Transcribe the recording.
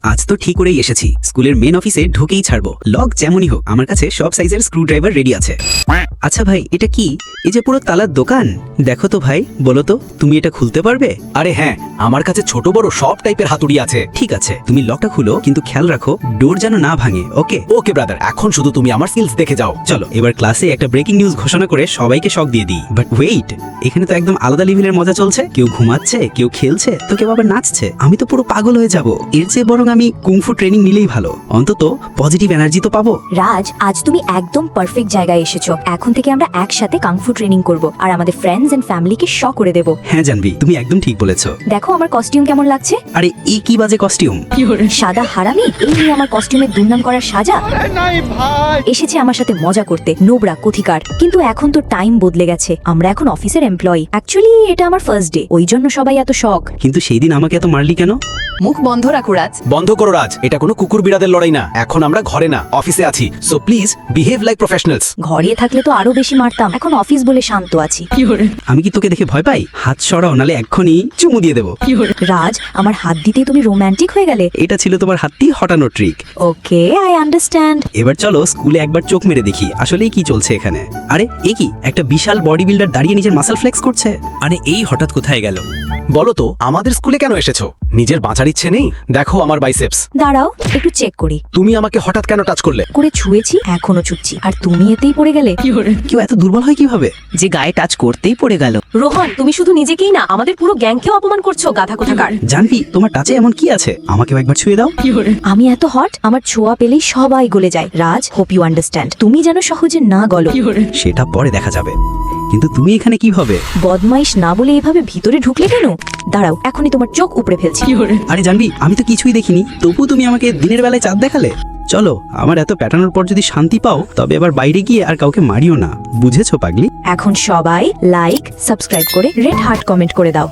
আজ তো ঠিক করেই এসেছি, স্কুলের মেন অফিসে ঢুকেই ছাড়বো। লক যেমনই হোক, আমার কাছে সব সাইজের স্ক্রু ড্রাইভার রেডি আছে। আচ্ছা ভাই, এটা কি? এই যে পুরো তালার দোকান। দেখো তো ভাই, বলো তো তুমি এটা খুলতে পারবে? আরে হ্যাঁ, আমার কাছে ছোট বড় সব টাইপের হাতুড়ি আছে। ঠিক আছে, তুমি লকটা খুলো, কিন্তু খেয়াল রাখো ডোর যেন না ভাঙে। ওকে ওকে ব্রাদার, এখন শুধু তুমি আমার স্কিলস দেখে যাও। চলো এবার ক্লাসে একটা ব্রেকিং নিউজ ঘোষণা করে সবাইকে শক দিয়ে দিই। বাট ওয়েট, এখানে তো একদম আলাদা লেভেলের মজা চলছে। কেউ ঘুমাচ্ছে, কেউ খেলছে, তো কেউ আবার নাচছে। আমি তো পুরো পাগল হয়ে যাব। এর চেয়ে বরং আমি কুংফু ট্রেনিং নিলেই ভালো, অন্তত পজিটিভ এনার্জি তো পাবো। রাজ, আজ তুমি একদম পারফেক্ট জায়গায় এসেছো। এখন থেকে আমরা একসাথে কাংফু ট্রেনিং করব আর আমাদের ফ্রেন্ডস এন্ড ফ্যামিলিকে শক করে দেব। হ্যাঁ জানবি, তুমি একদম ঠিক বলেছো। দেখো আমার কস্টিউম কেমন লাগছে। আরে এই কি বাজে কস্টিউম! সাদা হারামি, এই নিয়ে আমার কস্টিউমের দুর্নাম করার সাজা। এসেছে আমার সাথে মজা করতে, নোবরা কোথিকার। কিন্তু এখন তো টাইম বদলে গেছে, আমরা এখন অফিসের এমপ্লয়ি। অ্যাকচুয়ালি এটা আমার ফার্স্ট ডে, ওই জন্য সবাই এত শক। কিন্তু সেই দিন আমাকে এত মারলি কেন? মুখ বন্ধ রাখো রাজ। বন্ধ করো রাজ, এটা কোনো কুকুর বিড়াদের লড়াই না। এখন আমরা ঘরে না, অফিসে আছি। So please behave like professionals. ঘরে থাকলে তো আরো বেশি মারতাম, এখন অফিস বলে শান্ত আছি। আমি কি তোকে দেখে ভয় পাই? হাত সরাও, নালে এক্ষুনি চুমু দিয়ে দেবো। রাজ, আমার হাত দিতেই তুমি রোমান্টিক হয়ে গেলে। এটা ছিল তোমার হাতটি হটানো ট্রিক। Okay, I understand. এবার চলো স্কুলে একবার চোখ মেরে দেখি আসলেই কি চলছে এখানে। আরে এ কি, একটা বিশাল বডি বিল্ডার দাঁড়িয়ে নিজের মাসল ফ্লেক্স করছে। আরে এই হঠাৎ কোথায় গেল? বলো তো, আমাদের স্কুলে কেন এসেছো? নিজের বাঁচার ইচ্ছে নেই? দেখো আমার বাইসেপস। দাঁড়াও একটু চেক করি। তুমি আমাকে হঠাৎ কেন টাচ করলে? করে ছুঁয়েছি, এখনো ছুঁচ্ছি, আর তুমি এতেই পড়ে গেলে। কেউ এত দুর্বল হয় কিভাবে যে গায়ে টাচ করতেই পড়ে গেল। রোহন, তুমি শুধু নিজেকেই না, আমাদের পুরো গ্যাংকেও অপমান করছো, গাধা কোথাকার। জানবি তোমার টাচে এমন কি আছে? আমাকেও একবার ছুঁয়ে দাও। আমি এত হট, আমার ছোঁয়া পেলেই সবাই গলে যায়। রাজ, হোপ ইউ আন্ডারস্ট্যান্ড। তুমি যেন সহজে না গলো। সেটা পরে দেখা যাবে, কিন্তু তুমি এখানে কিভাবে? বদমাইশ না বলে এভাবে ভিতরে ঢুকলে কেন? দাঁড়াও, এখনই তোমার চোখ উপড়ে ফেলছি। আরে জানবি, আমি তো কিছুই দেখিনি, তবু তুমি আমাকে দিনের বেলায় চাঁদ দেখালে। চলো, আমার এত প্যাটানোর পর যদি শান্তি পাও, তবে আবার বাইরে গিয়ে আর কাউকে মারিও না, বুঝেছো পাগলি? এখন সবাই লাইক, সাবস্ক্রাইব করে রেড হার্ট কমেন্ট করে দাও।